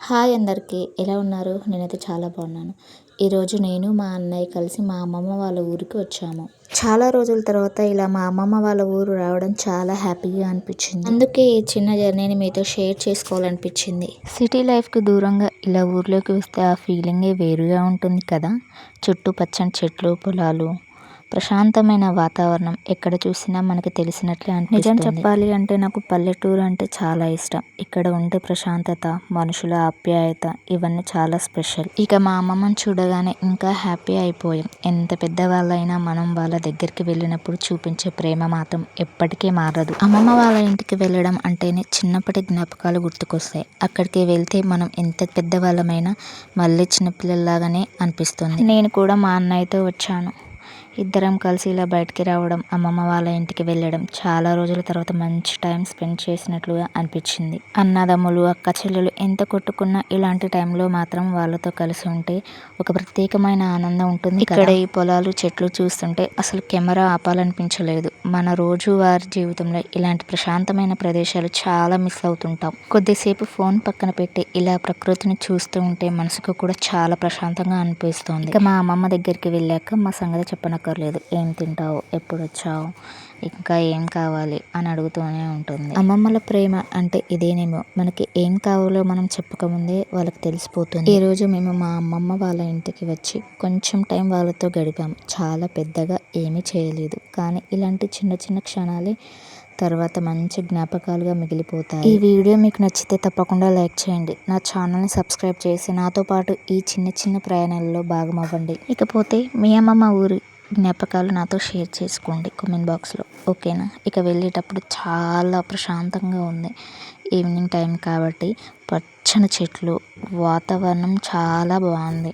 Hi అందరికీ, ఎలా ఉన్నారు? నేనైతే చాలా బాగున్నాను. ఈరోజు నేను మా అన్నయ్య కలిసి మా అమ్మమ్మ వాళ్ళ ఊరికి వచ్చాము. చాలా రోజుల తర్వాత ఇలా మా అమ్మమ్మ వాళ్ళ ఊరు రావడం చాలా హ్యాపీగా అనిపించింది. అందుకే ఈ చిన్న జర్నీని మీతో షేర్ చేసుకోవాలనిపించింది. సిటీ లైఫ్కి దూరంగా ఇలా ఊర్లోకి వస్తే ఆ ఫీలింగే వేరుగా ఉంటుంది కదా. చుట్టూ పచ్చని చెట్లు, పొలాలు, ప్రశాంతమైన వాతావరణం ఎక్కడ చూసినా మనకి తెలిసినట్లే అనిపిస్తుంది. నిజం చెప్పాలి అంటే నాకు పల్లెటూరు అంటే చాలా ఇష్టం. ఇక్కడ ఉండే ప్రశాంతత, మనుషుల ఆప్యాయత ఇవన్నీ చాలా స్పెషల్. ఇక మా అమ్మమ్మని చూడగానే ఇంకా హ్యాపీ అయిపోయాం. ఎంత పెద్దవాళ్ళైనా మనం వాళ్ళ దగ్గరికి వెళ్ళినప్పుడు చూపించే ప్రేమ మాత్రం ఎప్పటికీ మారదు. అమ్మమ్మ వాళ్ళ ఇంటికి వెళ్ళడం అంటేనే చిన్నప్పటి జ్ఞాపకాలు గుర్తుకొస్తాయి. అక్కడికి వెళ్తే మనం ఎంత పెద్దవాళ్ళమైనా మళ్ళీ చిన్నపిల్లల్లాగానే అనిపిస్తుంది. నేను కూడా మా అన్నయ్యతో వచ్చాను. ఇద్దరం కలిసి ఇలా బయటికి రావడం, అమ్మమ్మ వాళ్ళ ఇంటికి వెళ్ళడం చాలా రోజుల తర్వాత మంచి టైం స్పెండ్ చేసినట్లుగా అనిపించింది. అన్నదమ్ములు, అక్క చెల్లెలు ఎంత కొట్టుకున్నా ఇలాంటి టైంలో మాత్రం వాళ్ళతో కలిసి ఉంటే ఒక ప్రత్యేకమైన ఆనందం ఉంటుంది. ఇక్కడ ఈ పొలాలు, చెట్లు చూస్తుంటే అసలు కెమెరా ఆపాలనిపించలేదు. మన రోజువారీ జీవితంలో ఇలాంటి ప్రశాంతమైన ప్రదేశాలు చాలా మిస్ అవుతుంటాం. కొద్దిసేపు ఫోన్ పక్కన పెట్టి ఇలా ప్రకృతిని చూస్తూ ఉంటే మనసుకు కూడా చాలా ప్రశాంతంగా అనిపిస్తుంది. ఇక మా అమ్మమ్మ దగ్గరికి వెళ్ళాక మా సంగతి చెప్పనక్కర్లేదు. ఏం తింటావు, ఎప్పుడు వచ్చావు, ఇంకా ఏం కావాలి అని అడుగుతూనే ఉంటుంది. అమ్మమ్మల ప్రేమ అంటే ఇదేనేమో. మనకి ఏం కావాలో మనం చెప్పకముందే వాళ్ళకి తెలిసిపోతుంది. ఈరోజు మేము మా అమ్మమ్మ వాళ్ళ ఇంటికి వచ్చి కొంచెం టైం వాళ్ళతో గడిపాము. చాలా పెద్దగా ఏమీ చేయలేదు, కానీ ఇలాంటి చిన్న చిన్న క్షణాలే తర్వాత మంచి జ్ఞాపకాలుగా మిగిలిపోతాయి. ఈ వీడియో మీకు నచ్చితే తప్పకుండా లైక్ చేయండి. నా ఛానల్ని సబ్స్క్రైబ్ చేసి నాతో పాటు ఈ చిన్న చిన్న ప్రయాణాలలో భాగం అవ్వండి. ఇకపోతే మీ అమ్మమ్మ ఊరి జ్ఞాపకాలు నాతో షేర్ చేసుకోండి కామెంట్ బాక్స్లో, ఓకేనా? ఇక వెళ్ళేటప్పుడు చాలా ప్రశాంతంగా ఉంది. ఈవినింగ్ టైం కాబట్టి పచ్చని చెట్లు, వాతావరణం చాలా బాగుంది.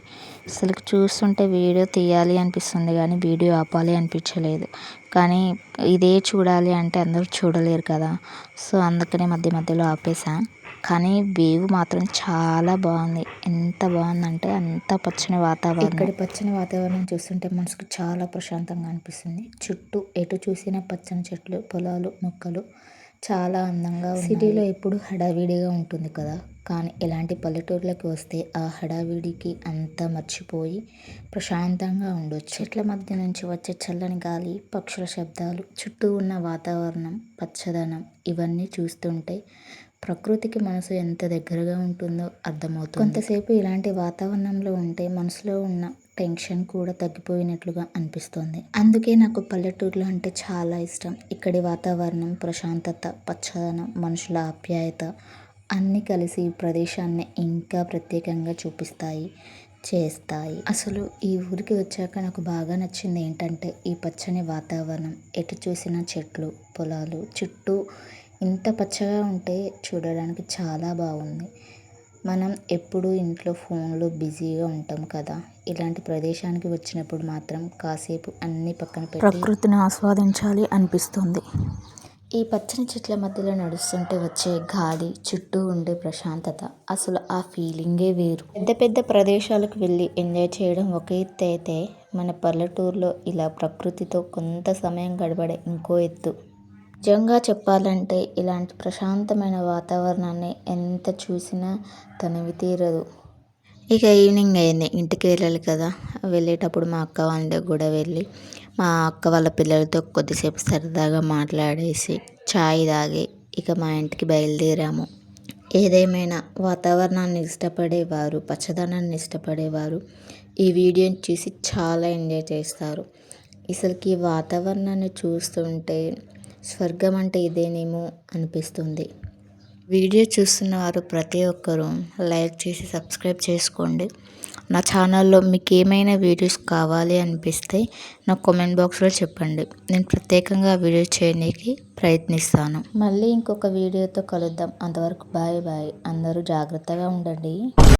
అసలు చూస్తుంటే వీడియో తీయాలి అనిపిస్తుంది కానీ వీడియో ఆపాలి అనిపించలేదు. కానీ ఇదే చూడాలి అంటే అందరూ చూడలేరు కదా, సో అందుకనే మధ్య మధ్యలో ఆపేసా. కానీ వేవ్ మాత్రం చాలా బాగుంది. ఎంత బాగుందంటే అంత పచ్చని వాతావరణం. ఇక్కడి పచ్చని వాతావరణం చూస్తుంటే మనసుకు చాలా ప్రశాంతంగా అనిపిస్తుంది. చుట్టూ ఎటు చూసినా పచ్చని చెట్లు, పొలాలు, మొక్కలు చాలా అందంగా ఉన్నాయి. సిటీలో ఎప్పుడు హడావిడిగా ఉంటుంది కదా, కానీ ఇలాంటి పల్లెటూర్లకు వస్తే ఆ హడావిడికి అంతా మర్చిపోయి ప్రశాంతంగా ఉండొచ్చు. చెట్ల మధ్య నుంచి వచ్చే చల్లని గాలి, పక్షుల శబ్దాలు, చుట్టూ ఉన్న వాతావరణం, పచ్చదనం ఇవన్నీ చూస్తుంటే ప్రకృతికి మనసు ఎంత దగ్గరగా ఉంటుందో అర్థమవుతుంది. కొంతసేపు ఇలాంటి వాతావరణంలో ఉంటే మనసులో ఉన్న టెన్షన్ కూడా తగ్గిపోయినట్లుగా అనిపిస్తుంది. అందుకే నాకు పల్లెటూర్లు అంటే చాలా ఇష్టం. ఇక్కడి వాతావరణం, ప్రశాంతత, పచ్చదనం, మనుషుల ఆప్యాయత అన్నీ కలిసి ఈ ప్రదేశాన్ని ఇంకా ప్రత్యేకంగా చూపిస్తాయి, చేస్తాయి. అసలు ఈ ఊరికి వచ్చాక నాకు బాగా నచ్చింది ఏంటంటే ఈ పచ్చని వాతావరణం, ఎటు చూసిన చెట్లు, పొలాలు, చుట్టూ ఇంత పచ్చగా ఉంటే చూడడానికి చాలా బాగుంది. మనం ఎప్పుడూ ఇంట్లో ఫోన్లో బిజీగా ఉంటాం కదా, ఇలాంటి ప్రదేశానికి వచ్చినప్పుడు మాత్రం కాసేపు అన్ని పక్కన పెట్టి ప్రకృతిని ఆస్వాదించాలి అనిపిస్తుంది. ఈ పచ్చని చెట్ల మధ్యలో నడుస్తుంటే వచ్చే గాలి, చుట్టూ ఉండే ప్రశాంతత, అసలు ఆ ఫీలింగే వేరు. పెద్ద పెద్ద ప్రదేశాలకు వెళ్ళి ఎంజాయ్ చేయడం ఒక ఎత్తు అయితే మన పల్లెటూరులో ఇలా ప్రకృతితో కొంత సమయం గడపడే ఇంకో ఎత్తు. నిజంగా చెప్పాలంటే ఇలాంటి ప్రశాంతమైన వాతావరణాన్ని ఎంత చూసినా తనివి తీరదు. ఇక ఈవినింగ్ అయింది, ఇంటికి వెళ్ళాలి కదా. వెళ్ళేటప్పుడు మా అక్క వాళ్ళ దగ్గర కూడా వెళ్ళి మా అక్క వాళ్ళ పిల్లలతో కొద్దిసేపు సరదాగా మాట్లాడేసి చాయ్ తాగి ఇక మా ఇంటికి బయలుదేరాము. ఏదేమైనా వాతావరణాన్ని ఇష్టపడేవారు, పచ్చదనాన్ని ఇష్టపడేవారు ఈ వీడియోని చూసి చాలా ఎంజాయ్ చేస్తారు. అసలుకి ఈ వాతావరణాన్ని చూస్తుంటే స్వర్గం అంటే ఇదేనేమో అనిపిస్తుంది. వీడియో చూస్తున్న వారు ప్రతి ఒక్కరూ లైక్ చేసి సబ్స్క్రైబ్ చేసుకోండి. నా ఛానల్లో మీకు ఏమైనా వీడియోస్ కావాలి అనిపిస్తే నా కామెంట్ బాక్స్లో చెప్పండి. నేను ప్రత్యేకంగా వీడియో చేయడానికి ప్రయత్నిస్తాను. మళ్ళీ ఇంకొక వీడియోతో కలుద్దాం. అంతవరకు బాయ్ బాయ్. అందరూ జాగ్రత్తగా ఉండండి.